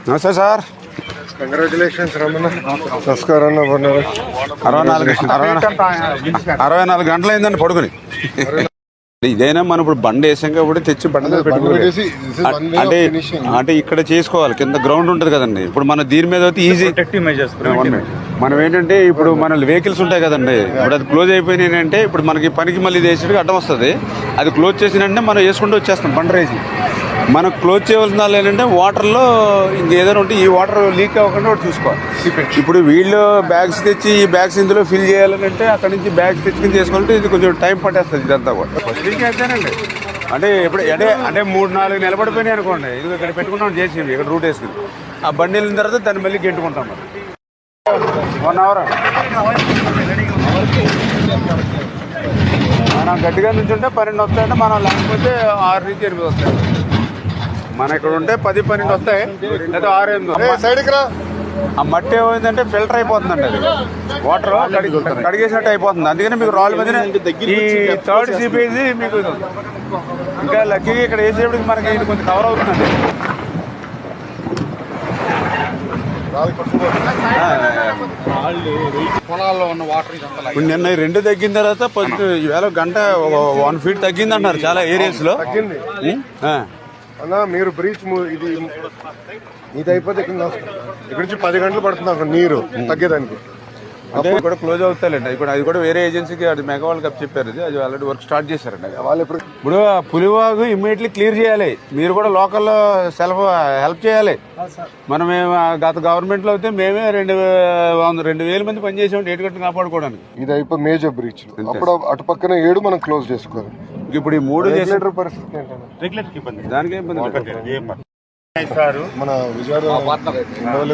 నమస్తే sir. Congratulations Ramana. నమస్కారం. 64 గంటలు అయిందండి పడుకుని. ఇదైనా మనం ఇప్పుడు బండి వేసాం కాబట్టి తెచ్చి బండి మీద పెట్టుకోవాలి. అంటే ఇక్కడ చేసుకోవాలి, కింద గ్రౌండ్ ఉంటుంది కదండి. ఇప్పుడు మన దీని మీద అయితే ఈజీ మనం ఏంటంటే ఇప్పుడు మన వెహికల్స్ ఉంటాయి కదండి, ఇప్పుడు అది క్లోజ్ అయిపోయినాయి అంటే ఇప్పుడు మనకి పనికి మళ్ళీ వేసేటికి అడ్డం వస్తుంది. అది క్లోజ్ చేసినంటే మనం వేసుకుంటూ వచ్చేస్తాం బండి రేసి. మనం క్లోజ్ చేయవలసిన వాళ్ళు ఏంటంటే వాటర్లో ఇంకేదైనా ఉంటే ఈ వాటర్ లీక్ అవ్వకుండా ఒకటి చూసుకోవాలి. ఇప్పుడు వీళ్ళు బ్యాగ్స్ తెచ్చి ఈ బ్యాగ్స్ ఇందులో ఫిల్ చేయాలని అంటే అక్కడ నుంచి బ్యాగ్స్ తెచ్చుకుని చేసుకోవాలంటే ఇది కొంచెం టైం పట్టేస్తుంది ఇదంతా కూడా. ఫస్ట్ వీక్ అయితేనండి అంటే ఇప్పుడు అంటే 3-4 నిలబడిపోయినాయి అనుకోండి, ఇది ఇక్కడ పెట్టుకుంటాం చేసి ఇక్కడ రూట్ వేసుకుని ఆ బండి వెళ్ళిన తర్వాత దాన్ని మళ్ళీ గెంటుకుంటాం. 1 అవర్ మనం గట్టిగా నుంచి ఉంటే 12 వస్తాయంటే మనం లేకపోతే 6 నుంచి 8 వస్తాయి. మన ఇక్కడ ఉంటే 10-12 వస్తాయి, లేదా 6-8. ఆ మట్టి ఏమైందంటే ఫిల్టర్ అయిపోతుందండి, అది వాటర్ కడిగేసినట్టు అయిపోతుంది. అందుకని మీకు రాళ్ళ మీద ఈ 3rd సిపేజీ మీకు ఇంకా లక్కీగా ఇక్కడ వేసేప్పటికి మనకి ఇది కొంచెం కవర్ అవుతుందండి. పొలాల్లో ఉన్న వాటర్ ఇప్పుడు నిన్న 2 తగ్గిన తర్వాత ఈవేళ గంట 1 ఫీట్ తగ్గింది అంటున్నారు చాలా ఏరియాస్ లో. అన్నా మీరు బ్రీచ్ ఇది అయిపోతే ఇక్కడ నుంచి 10 గంటలు పడుతుంది అక్కడ నీరు తగ్గేదానికి. అంటే కూడా క్లోజ్ అవుతాయండి. అది కూడా వేరే ఏజెన్సీకి అది మెగా వాళ్ళు కప్ చెప్పారు, అది ఆల్రెడీ వర్క్ స్టార్ట్ చేశారండి. వాళ్ళు ఇప్పుడు పులివాగు ఇమ్మీడియట్లీ క్లియర్ చేయాలి. మీరు కూడా లోకల్లో హెల్ప్ చేయాలి. మనం గత గవర్నమెంట్లో అయితే మేమే 2,000 మంది పనిచేసాం ఏటుగట్టు కాపాడుకోవడానికి. ఇది అయిపోయి మేజర్ బ్రీచ్. అప్పుడు అటు పక్కన 7 మనం క్లోజ్ చేసుకోవాలి. ఇప్పుడు ఈ 3 చేసిన పరిస్థితి దానికే ఇబ్బంది. మన విజయవాడ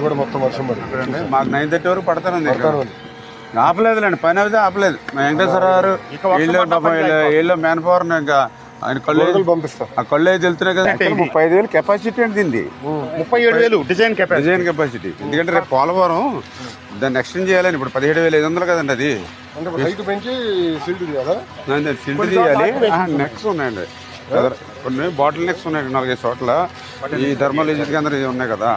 కూడా మొత్తం వర్షం పడుతుంది. మాకు 9:30 వరకు పడతానండి. ఆపలేదులేండి, పని అయితే ఆపలేదు. మా వెంకటేశ్వర గారు వీళ్ళు మ్యాన్ పవర్ ఇంకా ఆయన కళ్ళు పంపిస్తాం. ఆ కళ్ళు అయితే వెళ్తున్నాయి కదా. 35,000 కెపాసిటీ అంటే దీన్ని 37,000 డిజైన్ కెపాసిటీ. ఎందుకంటే రేపు పోలవరం దాన్ని ఎక్స్టెండ్ చేయాలని ఇప్పుడు 17,500 కదండి. అది హైట్ పెంచి సిల్ట్ చేయాలి. సిల్ట్ చేయాలి. నెక్స్ ఉన్నాయండి, కొన్ని బాటిల్ నెక్స్ ఉన్నాయి 4-5 చోట్ల. ఈ థర్మల్ ఏజెన్సీ కేంద్రం ఉన్నాయి కదా.